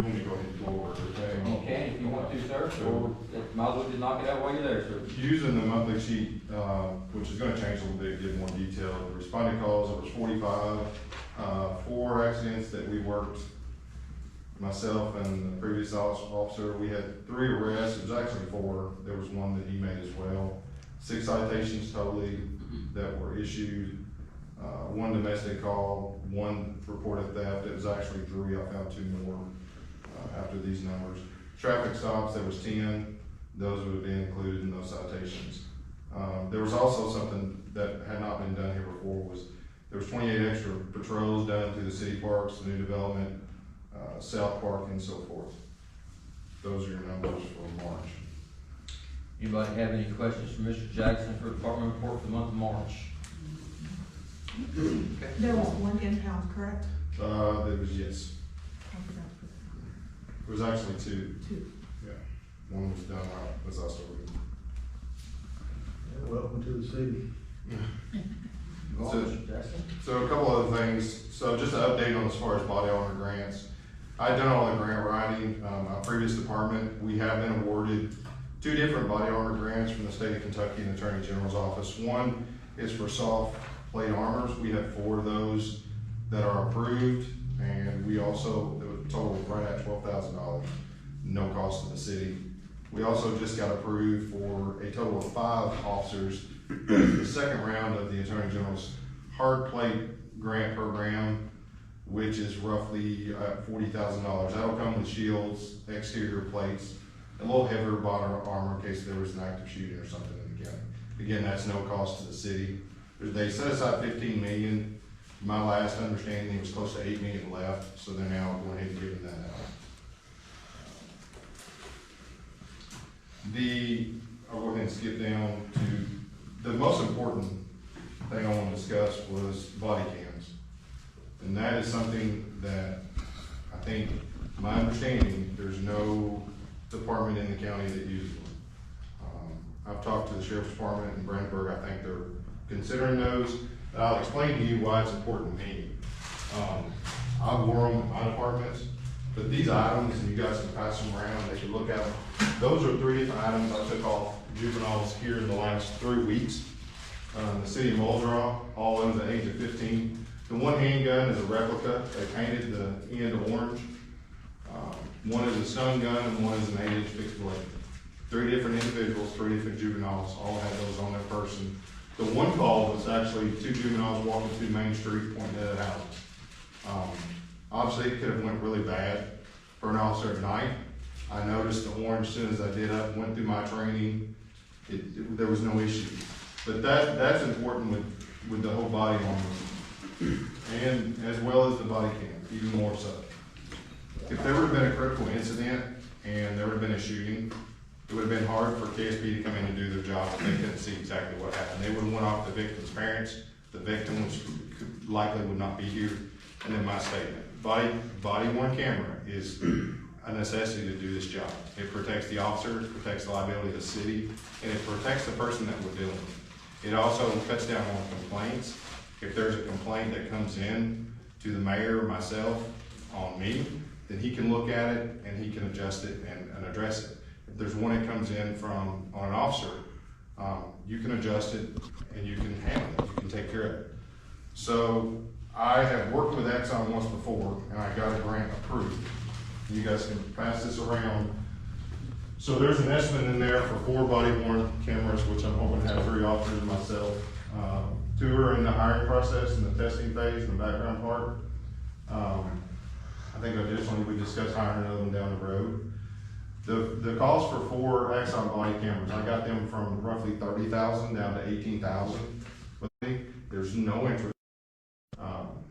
Let me go ahead and go over everything. You can if you want to, sir, or might as well just knock it out while you're there, sir. Using the monthly sheet, which is gonna change a little bit, get more detail. The responding calls, it was 45, 4 accidents that we worked, myself and the previous officer. We had 3 arrests, it was actually 4. There was 1 that he made as well. 6 citations totally that were issued. 1 domestic call, 1 reported theft. It was actually 3, I found 2 more after these numbers. Traffic stops, there was 10. Those would have been included in those citations. There was also something that had not been done here before, was there was 28 extra patrols done through the city parks, the new development, South Park, and so forth. Those are your numbers for March. Anybody have any questions for Mr. Jackson for department report for the month of March? Okay. There was 1 in-house, correct? There was, yes. I forgot to put that on. It was actually 2. 2. Yeah. 1 was done while I was also reading. Yeah, welcome to the city. Go on, Mr. Jackson. So a couple other things. So just an update on as far as body armor grants. I've done all the grant writing. My previous department, we have been awarded 2 different body armor grants from the state of Kentucky and the Attorney General's office. One is for soft plate armors. We have 4 of those that are approved, and we also, the total right at $12,000, no cost to the city. We also just got approved for a total of 5 officers. The second round of the Attorney General's hard plate grant program, which is roughly $40,000. That'll come with shields, exterior plates, a little heavier body armor in case there was an active shooting or something in the county. Again, that's no cost to the city. They set aside $15 million. My last understanding, it was close to $8 million left, so they're now going ahead and giving that out. I'll go ahead and skip down to the most important thing I want to discuss was body cams. And that is something that I think, my understanding, there's no department in the county that uses them. I've talked to the Sheriff's Department in Brandenburg. I think they're considering those. I'll explain to you why it's important to me. I wore them in my departments, but these items, and you guys can pass them around, they can look at them. Those are 3 different items I took off juveniles here in the last 3 weeks. The city of Muldraugh, all under the age of 15. The one handgun is a replica. They painted the end orange. One is a stun gun and one is an 8-inch fixed blade. 3 different individuals, 3 different juveniles, all had those on their person. The one call was actually 2 juveniles walking through Main Street pointing at houses. Obviously it could have went really bad for an officer at night. I noticed the orange as soon as I did up, went through my training, there was no issue. But that's important with the whole body armor, and as well as the body cam, even more so. If there would have been a critical incident and there would have been a shooting, it would have been hard for KSP to come in and do their job if they couldn't see exactly what happened. They would have went off the victim's parents, the victim, which likely would not be here, and then my statement. Body worn camera is a necessity to do this job. It protects the officer, it protects the liability of the city, and it protects the person that we're dealing with. It also cuts down on complaints. If there's a complaint that comes in to the mayor or myself on me, then he can look at it and he can adjust it and address it. If there's one that comes in on an officer, you can adjust it and you can handle it, you can take care of it. So I have worked with Exxon once before and I got a grant approved. You guys can pass this around. So there's an estimate in there for 4 body worn cameras, which I'm hoping to have 3 officers myself. 2 are in the hiring process, in the testing phase, in the background part. I think additionally we discussed hiring another one down the road. The cost for 4 Exxon body cameras, I got them from roughly $30,000 down to $18,000. There's no interest.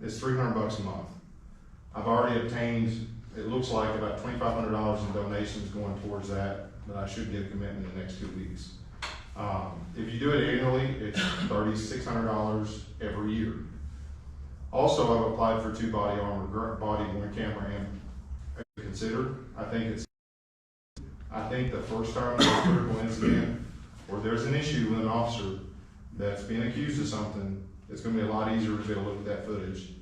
It's $300 a month. I've already obtained, it looks like about $2,500 in donations going towards that, but I should get a commitment in the next 2 weeks. If you do it annually, it's $3,600 every year. Also, I've applied for 2 body worn camera and considered. I think the first time there's a critical incident or there's an issue with an officer that's being accused of something, it's going to be a lot easier to be able to look at that footage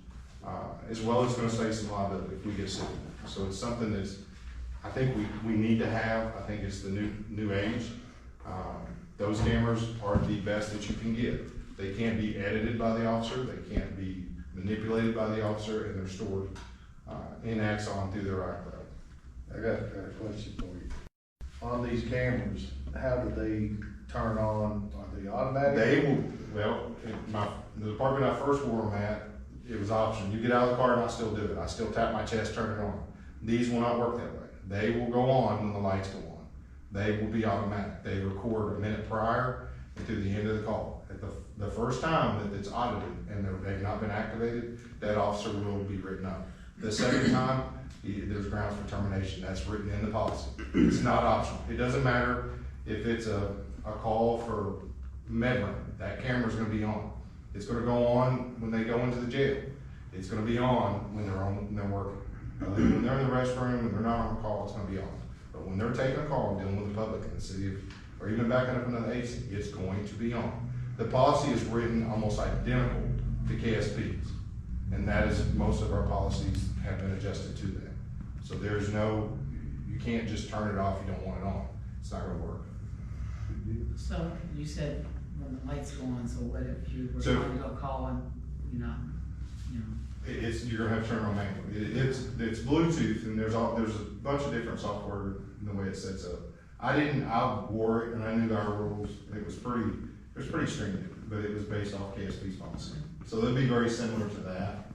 as well as gonna save some liability if we get sued. So it's something that's, I think we need to have. I think it's the new age. Those cameras are the best that you can get. They can't be edited by the officer, they can't be manipulated by the officer, and they're stored in Axon through their iCloud. I got a question for you. On these cameras, how do they turn on? Are they automatic? They will, well, the department I first wore them at, it was option. You get out of the car and I still do it. I still tap my chest, turn it on. These will not work that way. They will go on when the lights go on. They will be automatic. They record a minute prior and to the end of the call. At the first time that it's audited and they've not been activated, that officer will be written up. The second time, there's grounds for termination. That's written in the policy. It's not optional. It doesn't matter if it's a call for medicine. That camera's gonna be on. It's gonna go on when they go into the jail. It's gonna be on when they're working. When they're in the restroom and they're not on call, it's gonna be on. But when they're taking a call, dealing with the public in the city or even backing up another agency, it's going to be on. The policy is written almost identical to KSP's. And that is, most of our policies have been adjusted to that. So there's no, you can't just turn it off, you don't want it on. It's not gonna work. So you said when the lights go on, so what if you were So- trying to go call and, You're gonna have to turn it on manually. It's Bluetooth and there's a bunch of different software in the way it sets up. I wore it and I knew our rules. It was pretty stringent, but it was based off KSP's policy. So they'll be very similar to that.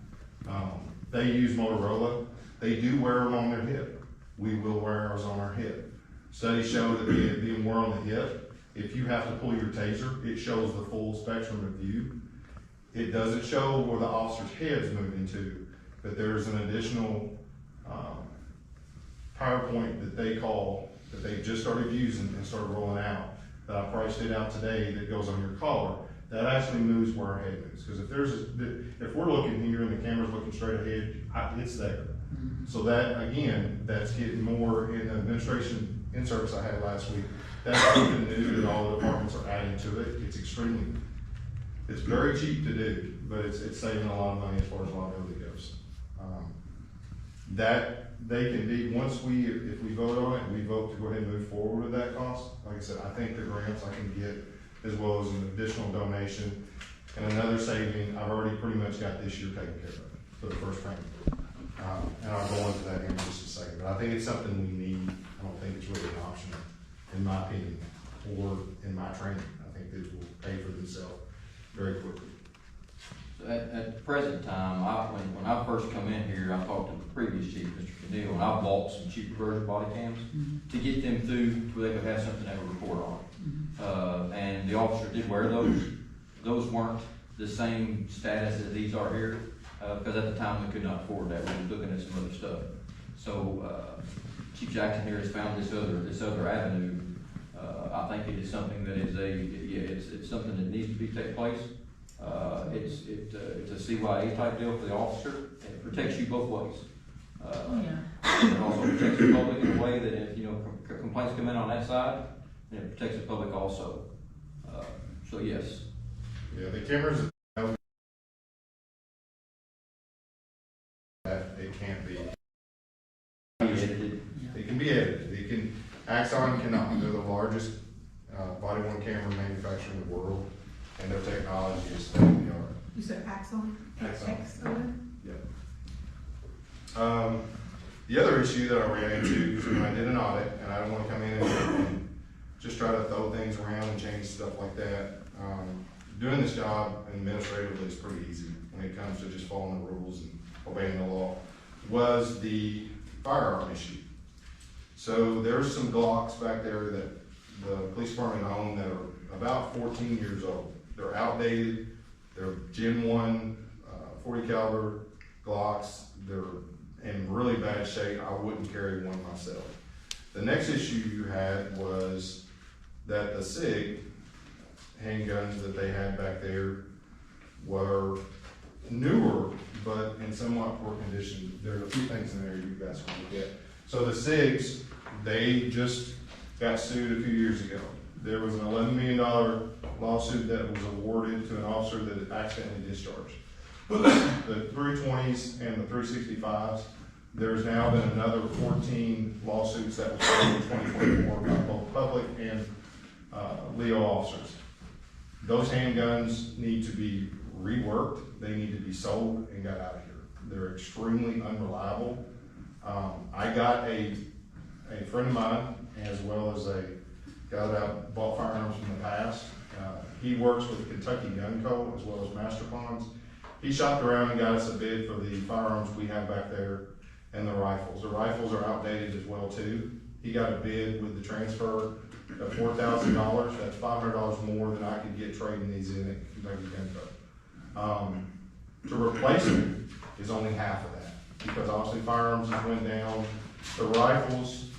They use Motorola. They do wear them on their hip. We will wear ours on our hip. Studies show that being worn on the hip, if you have to pull your taser, it shows the full spectrum of view. It doesn't show where the officer's head's moving to, but there's an additional PowerPoint that they just started using and started rolling out, that I priced it out today, that goes on your collar, that actually moves where our head moves. Because if we're looking here and the camera's looking straight ahead, it's there. So that, again, that's getting more in the administration in-service I had last week. That's something new that all the departments are adding to it. It's very cheap to do, but it's saving a lot of money as far as liability goes. That they can be, if we vote on it, we vote to go ahead and move forward with that cost. Like I said, I think the grants I can get, as well as an additional donation and another saving, I've already pretty much got this year taken care of for the first payment. And I'll go into that here in just a second, but I think it's something we need. I don't think it's really an option, in my opinion, or in my training. I think it will pay for themselves very quickly. So at the present time, when I first come in here, I talked to the previous chief, Mr. Cadell, and I bought some cheaper version body cams to get them through where they could have something they would report on. And the officer did wear those. Those weren't the same status as these are here, because at the time we could not afford that. We were looking at some other stuff. So Chief Jackson here has found this other avenue. I think it is something that is it's something that needs to take place. It's a CYA type deal for the officer. It protects you both ways. It also protects the public in a way that if complaints come in on that side, then it protects the public also. So yes. Yeah, the cameras, it can't be Edited. It can be edited. Axon cannot. They're the largest body-worn camera manufacturer in the world, and their technology is state-of-the-art. You said Axon? Axon. Axon? Yeah. The other issue that I ran into is when I did an audit, and I don't want to come in and just try to throw things around and change stuff like that. Doing this job administratively is pretty easy when it comes to just following the rules and obeying the law, was the firearm issue. So there's some Glocks back there that the police department own that are about 14 years old. They're outdated. They're Gen 1 .40 caliber Glocks. They're in really bad shape. I wouldn't carry one myself. The next issue you had was that the SIG handguns that they had back there were newer, but in somewhat poor condition. There are a few things in there you guys can look at. So the SIGs, they just got sued a few years ago. There was an $11 million lawsuit that was awarded to an officer that accidentally discharged. the 320s and the 365s. There's now been another 14 lawsuits that were filed in 2024 by both public and legal officers. Those handguns need to be reworked. They need to be sold and got out of here. They're extremely unreliable. I got a friend of mine, as well as a guy that I bought firearms from the past. He works with Kentucky Gun Co. as well as Master Ponds. He shopped around and got us a bid for the firearms we have back there and the rifles. The rifles are outdated as well too. He got a bid with the transfer of $4,000. That's $500 more than I could get trading these in at Kentucky Gun Co. To replace them is only half of that, because obviously firearms just went down. The rifles,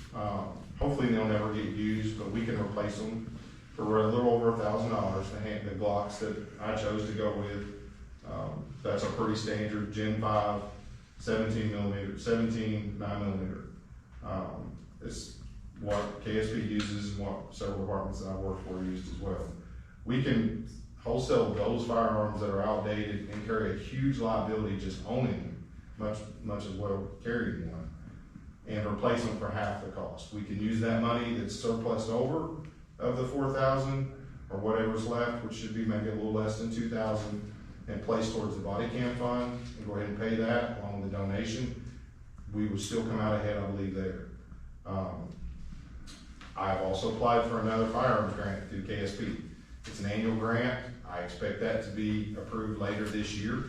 hopefully they'll never get used, but we can replace them for a little over $1,000. The Glocks that I chose to go with, that's a pretty standard Gen 5, 17 9mm. It's what KSP uses and what several departments that I work for used as well. We can wholesale those firearms that are outdated and carry a huge liability just owning them, much as well carrying one, and replace them for half the cost. We can use that money that's surplus over of the $4,000 or whatever's left, which should be maybe a little less than $2,000, and place towards the body cam fund and go ahead and pay that along with the donation. We would still come out ahead, I believe, there. I've also applied for another firearms grant through KSP. It's an annual grant. I expect that to be approved later this year.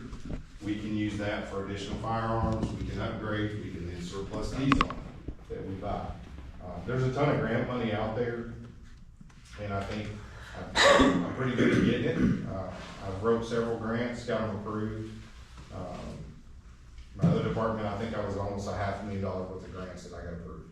We can use that for additional firearms. We can upgrade. We can then surplus these on that we buy. There's a ton of grant money out there, and I think I'm pretty good at getting it. I've wrote several grants, got them approved. My other department, I think I was almost $500,000 worth of grants that I got approved.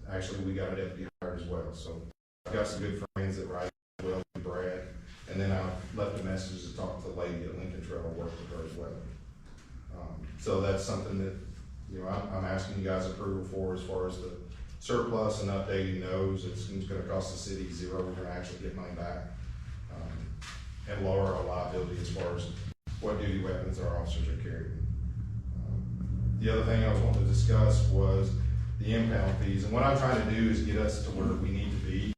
Actually, we got a deputy hired as well. So I've got some good friends that write as well, Brad. And then I left a message to talk to the lady at Lincoln Trail, work with her as well. So that's something that, you know, I'm asking you guys approval for as far as the surplus and updating those. It's going to cost the city zero. We're going to actually get money back and lower our liability as far as what duty weapons our officers are carrying. The other thing I was wanting to discuss was the impound fees. And what I'm trying to do is get us to where we need to be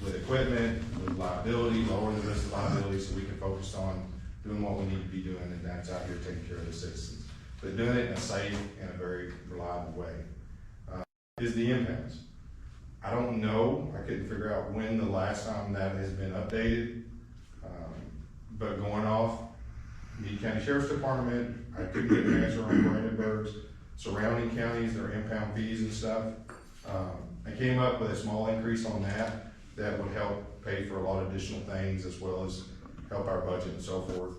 with equipment, with liability, lowering the risk of liability so we can focus on doing what we need to be doing, and that's out here taking care of the citizens. But doing it in a safe and a very reliable way. Is the impounds. I don't know, I couldn't figure out when the last time that has been updated, but going off the County Sheriff's Department, I couldn't get an answer on Brandenburg's surrounding counties, their impound fees and stuff. I came up with a small increase on that would help pay for a lot of additional things as well as help our budget and so forth.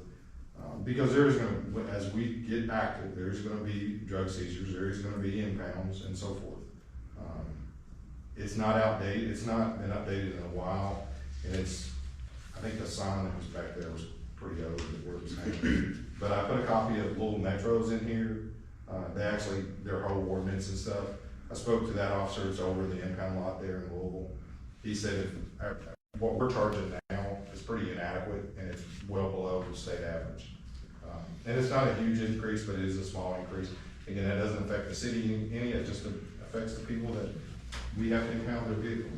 Because there's going to, as we get active, there's going to be drug seizures, there's going to be impounds and so forth. It's not outdated, it's not been updated in a while, and I think the sign that was back there was pretty old where it was hanging. But I put a copy of little metros in here. Their whole ordinance and stuff. I spoke to that officer that's over the impound lot there in Louisville. He said what we're charging now is pretty inadequate and it's well below the state average. And it's not a huge increase, but it is a small increase. Again, that doesn't affect the city any, it just affects the people that we have to impound their vehicle.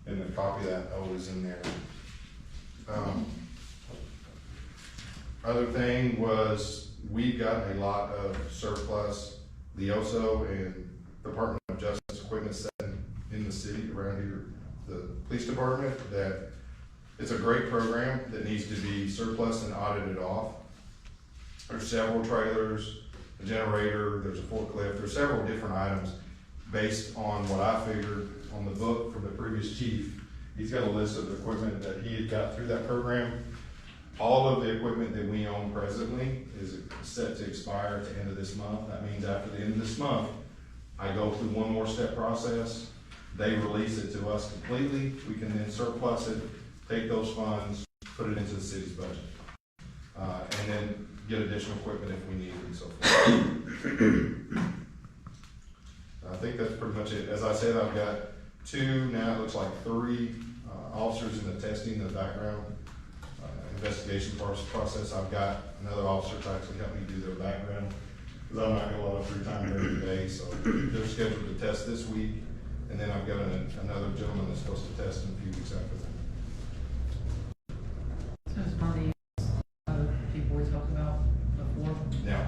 And the copy of that is in there. Other thing was, we've got a lot of surplus LEOSO and Department of Justice equipment set in the city around here. The police department, that it's a great program that needs to be surplus and audited off. There's several trailers, a generator, there's a forklift, there's several different items based on what I figured on the book from the previous chief. He's got a list of the equipment that he had got through that program. All of the equipment that we own presently is set to expire at the end of this month. That means after the end of this month, I go through one more step process. They release it to us completely. We can then surplus it, take those funds, put it into the city's budget, and then get additional equipment if we need it and so forth. I think that's pretty much it. As I said, I've got 2, now it looks like 3 officers in the testing in the background. investigation process. I've got another officer to actually help me do their background, because I'm not got a lot of free time during the day, so they're scheduled to test this week, and then I've got another gentleman that's supposed to test in a few weeks after that. So it's one of these, people we talked about before? Now,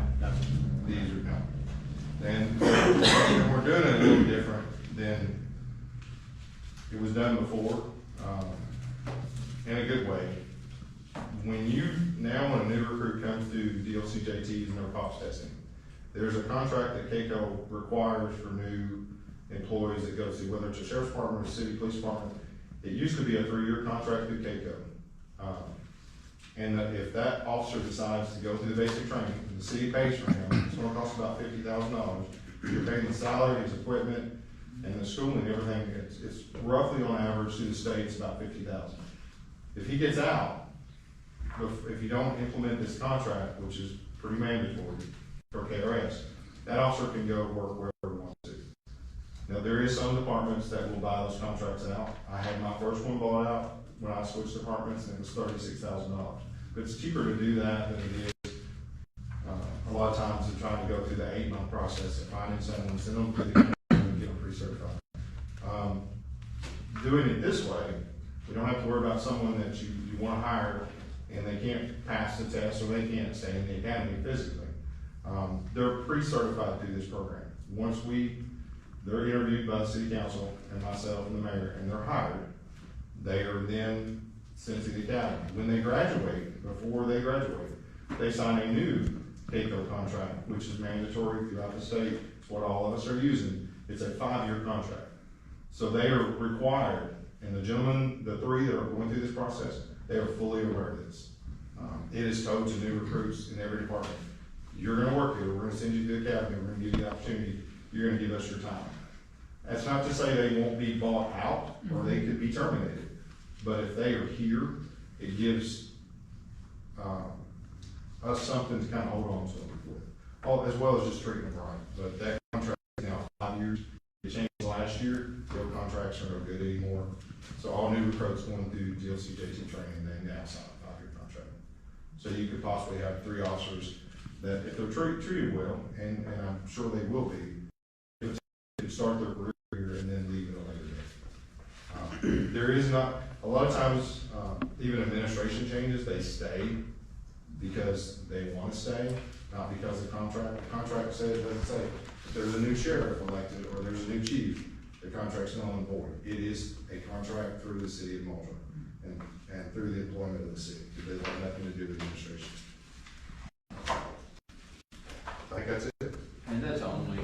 these are now. And we're doing it a little different than it was done before, in a good way. When a new recruit comes to DLCJTs and their POPs testing, there's a contract that KCO requires for new employees that go to, whether it's a sheriff's department or a city police department. It used to be a 3-year contract through KCO. And that if that officer decides to go through the basic training, the city pays for him, it's gonna cost about $50,000. You're paying the salary, his equipment, and the schooling, everything. It's roughly on average through the state, it's about $50,000. If he gets out, if you don't implement this contract, which is pretty mandatory for KRS, that officer can go work wherever he wants to. Now, there is some departments that will buy those contracts out. I had my first one bought out when I switched departments, and it was $36,000. But it's cheaper to do that than it is a lot of times of trying to go through the 8-month process of finding someone, send them through the academy, and get them pre-certified. Doing it this way, we don't have to worry about someone that you want to hire and they can't pass the test or they can't stay in the academy physically. They're pre-certified through this program. Once they're interviewed by the city council and myself and the mayor, and they're hired, they are then sent to the academy. When they graduate, before they graduate, they sign a new KCO contract, which is mandatory throughout the state. It's what all of us are using. It's a 5-year contract. So they are required, and the gentlemen, the 3 that are going through this process, they are fully aware of this. It is told to new recruits in every department. You're gonna work here, we're gonna send you to the academy, we're gonna give you the opportunity, you're gonna give us your time. That's not to say they won't be bought out, or they could be terminated. But if they are here, it gives us something to kind of hold on to them with, as well as just treating them right. But that contract is now 5 years. It changed last year. The old contracts are no good anymore. So all new recruits going through DLCJT training, they now sign a 5-year contract. So you could possibly have 3 officers that, if they're treated well, and I'm sure they will be, start their career here and then leave at a later date. There is not, a lot of times, even administration changes, they stay because they want to stay, not because of the contract. The contract says, it doesn't say, if there's a new sheriff elected or there's a new chief, the contract's null and void. It is a contract through the city of Muldraugh and through the employment of the city. They have nothing to do with administration. I think that's it. And that's only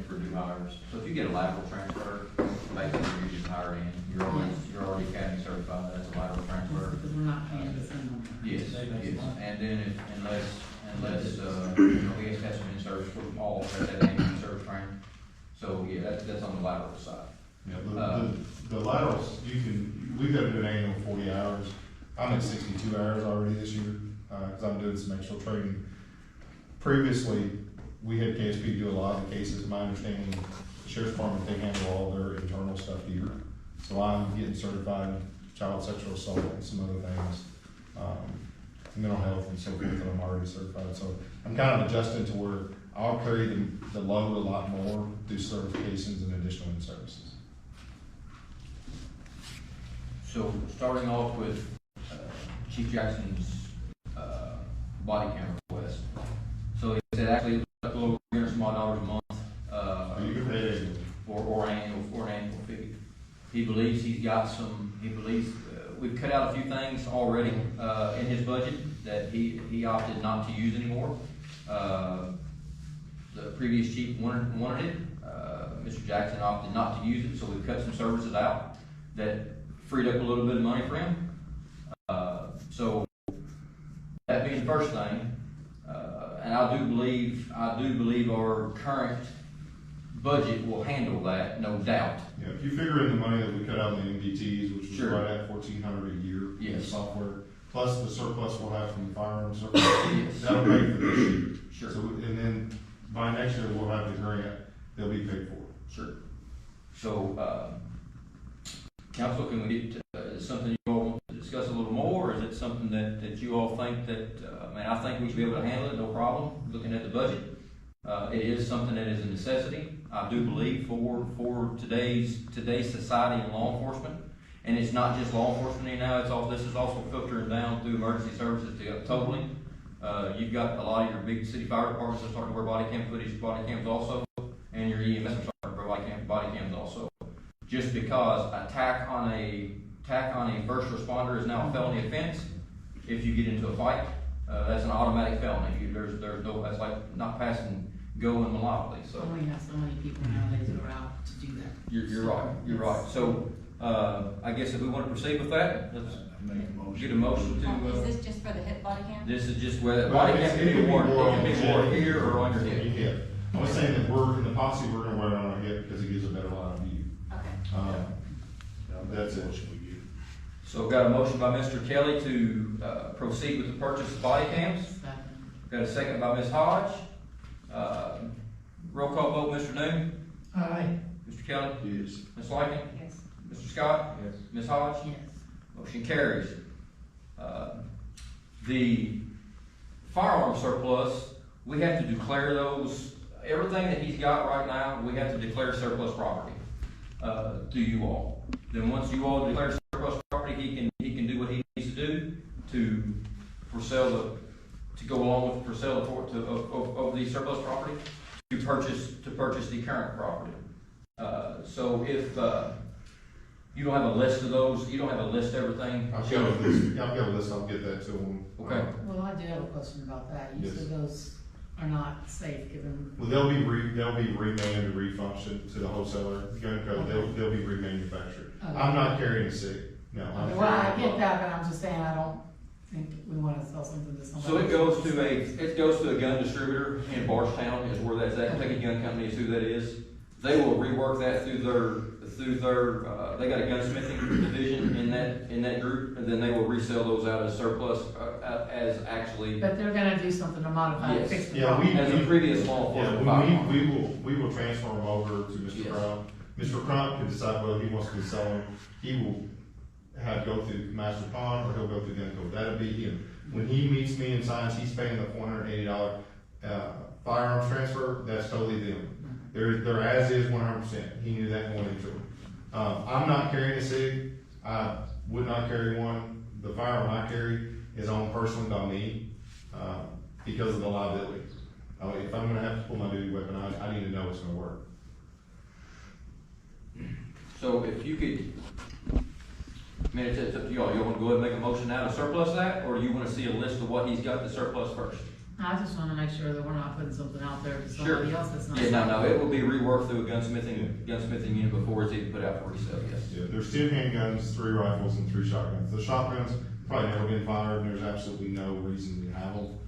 for new hires. So if you get a lateral transfer, basically you're just hired in, you're already academy certified, that's a lateral transfer. Because we're not paying the same number. Yes, yes, and then unless, he has to have some in-service for all, that's that annual service training. So, yeah, that's on the lateral side. Yeah, the laterals, we've got to do an annual 40 hours. I'm at 62 hours already this year, because I'm doing some extra training. Previously, we had KSP do a lot of the cases. My understanding, the sheriff's department, they handle all their internal stuff here. So I'm getting certified in child sexual assault and some other things, mental health and so forth, that I'm already certified. So I'm kind of adjusting to where I'll carry the load a lot more through certifications and additional in-services. So, starting off with Chief Jackson's body camera request. So he said actually a little $300 some odd a month. You can pay it. For an annual fee. He believes we've cut out a few things already in his budget that he opted not to use anymore. The previous chief wanted it. Mr. Jackson opted not to use it, so we've cut some services out that freed up a little bit of money for him. So that being the first thing, and I do believe our current budget will handle that, no doubt. Yeah, if you figure in the money that we cut out in the MDTs, which was Sure. right at $1,400 a year in Yes. software, plus the surplus we'll have from the firearm surplus, Yes. that'll pay for this year. Sure. So, and then by next year, we'll have the grant, they'll be paid for. Sure. So, council, can we get to, is something you all want to discuss a little more, or is it that's something that you all think that, man, I think we should be able to handle it, no problem, looking at the budget. It is something that is a necessity, I do believe, for today's society and law enforcement. And it's not just law enforcement now, this is also filtering down through emergency services totally. You've got a lot of your big city fire departments that are starting to wear body cams also, and your EMS are starting to wear body cams also. Just because attack on a first responder is now a felony offense. If you get into a fight, that's an automatic felony. There's no, that's like not passing go in Monopoly. So We have so many people nowadays who are out to do that. You're right. So I guess if we want to proceed with that, let's get a motion to. Is this just for the hip body cam? This is just where that body cam can be worn. It can be worn here or on your hip. I was saying that in the policy, we're gonna wear it on our hip because it gives a better line of view. Okay. That's it. So we've got a motion by Mr. Kelly to proceed with the purchase of body cams. Got a second by Ms. Hodge. Roll call vote, Mr. Noon. Aye. Mr. Kelly. Yes. Ms. Liken. Yes. Mr. Scott. Yes. Ms. Hodge. Yes. Motion carries. The firearm surplus, we have to declare those, everything that he's got right now, we have to declare surplus property to you all. Then once you all declare surplus property, he can do what he needs to do to go along with for sale of the surplus property to purchase the current property. So if you don't have a list of those, you don't have a list of everything. I've got a list, I'll get that to them. Okay. Well, I do have a question about that. You Yes. said those are not safe given. Well, they'll be remanded and refunctioned to the wholesaler, gun code, they'll be remanufactured. Okay. I'm not carrying a SIG, no. I'm Well, I carrying- get that, but I'm just saying, I don't think we wanna sell something to somebody. So it goes to a gun distributor in Barstown is where that's at. Kentucky Gun Company is who that is. They will rework that through their they got a gunsmithing division in that group, and then they will resell those out as surplus as actually But they're gonna do something to modify it, Yes. fix the Yeah, problem. as a previous law Yeah, enforcement firearm. we will transfer them over to Mr. Yes. Crump. Mr. Crump can decide whether he wants to sell them. He will go through Master Pond or he'll go through gun code. That'll be him. When he meets me and signs, he's paying the $480 firearms transfer. That's totally them. They're as is 100%. He knew that going into it. I'm not carrying a SIG. I would not carry one. The firearm I carry is owned personally by me because of the liability. If I'm gonna have to pull my duty weapon out, I need to know it's gonna work. So if you could, I mean, it's up to y'all. You want to go ahead and make a motion now to surplus that, or do you want to see a list of what he's got to surplus first? I just wanna make sure that we're not putting something out there to Sure. somebody else that's not. Yeah, no, it will be reworked through a gunsmithing unit before it's even put out for resale, yes. Yeah, there's 2 handguns, 3 rifles, and 3 shotguns. The shotguns probably never been fired, and there's absolutely no reason to have them.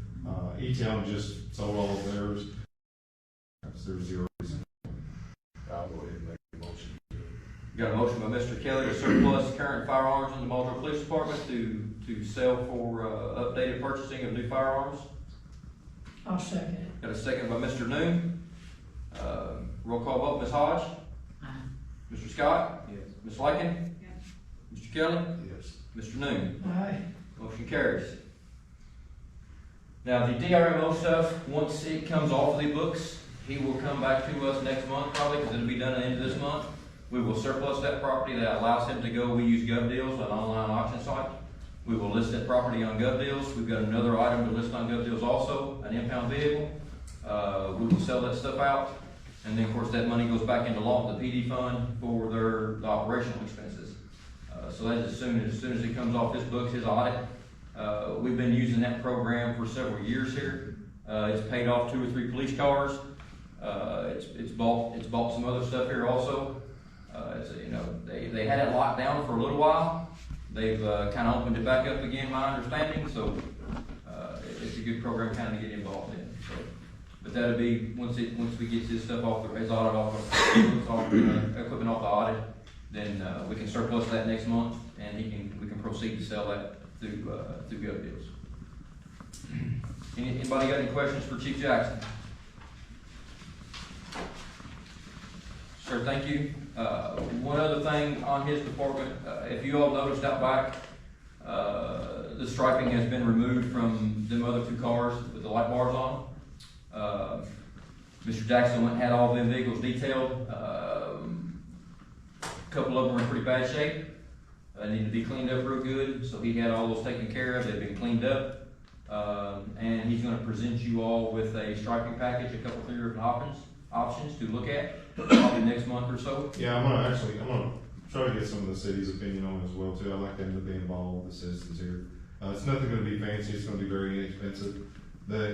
ETL just sold all of theirs. There's 0 reason. I'll go ahead and make a motion. Got a motion by Mr. Kelly to surplus current firearms in the Muldraugh Police Department to sell for updated purchasing of new firearms. I'll second it. Got a second by Mr. Noon. Roll call vote, Ms. Hodge. Aye. Mr. Scott. Yes. Ms. Liken. Yes. Mr. Kelly. Yes. Mr. Noon. Aye. Motion carries. Now, the DRMO stuff, once it comes off the books, he will come back to us next month probably, because it'll be done at the end of this month. We will surplus that property. That allows him to go. We use GovDeals, an online auction site. We will list that property on GovDeals. We've got another item to list on GovDeals also, an impound vehicle. We will sell that stuff out. And then, of course, that money goes back into the PD fund for the operational expenses. So that's as soon as it comes off his books, his audit. We've been using that program for several years here. It's paid off 2 or 3 police cars. It's bought some other stuff here also. They had it locked down for a little while. They've kind of opened it back up again, my understanding. So it's a good program kind of to get involved in. So, but that'll be once we get his stuff off his audit off equipment off the audit, then we can surplus that next month, and we can proceed to sell that through GovDeals. Anybody got any questions for Chief Jackson? Sir, thank you. One other thing on his department, if you all noticed out back, the striping has been removed from them other two cars with the light bars on. Mr. Jackson went and had all them vehicles detailed. A couple of them are in pretty bad shape. Need to be cleaned up real good, so he had all those taken care of. They've been cleaned up. And he's gonna present you all with a striping package, a couple 3 different options to look at, probably next month or so. Yeah, I'm gonna try to get some of the city's opinion on it as well too. I'd like them to be involved with the citizens here. It's nothing gonna be fancy, it's gonna be very inexpensive.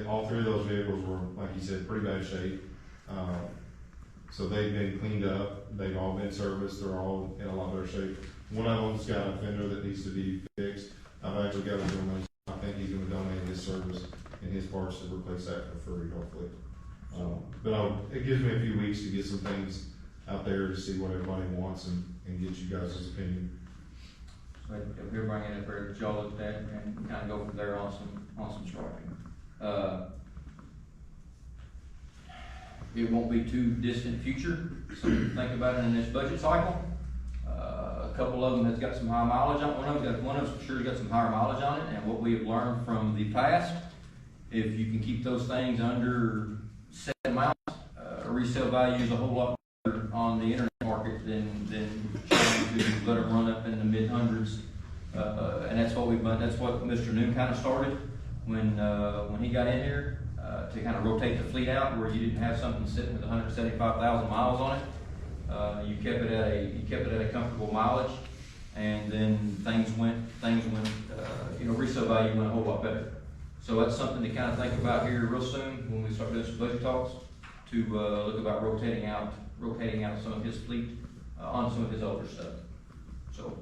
All 3 of those vehicles were, like you said, pretty bad shape. So they've been cleaned up, they've all been serviced, they're all in a lot better shape. One of them's got a fender that needs to be fixed. I've actually got a gentleman, I think he's gonna donate his service and his parts to replace that for free, hopefully. It gives me a few weeks to get some things out there to see what everybody wants and get you guys' opinion. So if you're bringing it for y'all look at and kind of go from there on some striping. It won't be too distant future, something to think about in this budget cycle. A couple of them has got some high mileage on, one of them sure got some higher mileage on it, and what we have learned from the past, if you can keep those things under 7 miles, resale value is a whole lot better on the internet market than trying to let them run up in the mid hundreds. And that's what that's what Mr. New kind of started when he got in here, to kind of rotate the fleet out where you didn't have something sitting with 175,000 miles on it. You kept it at a comfortable mileage, and then things went, resale value went a whole lot better. So that's something to kind of think about here real soon when we start doing some budget talks, to look about rotating out some of his fleet on some of his older stuff. So,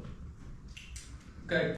okay.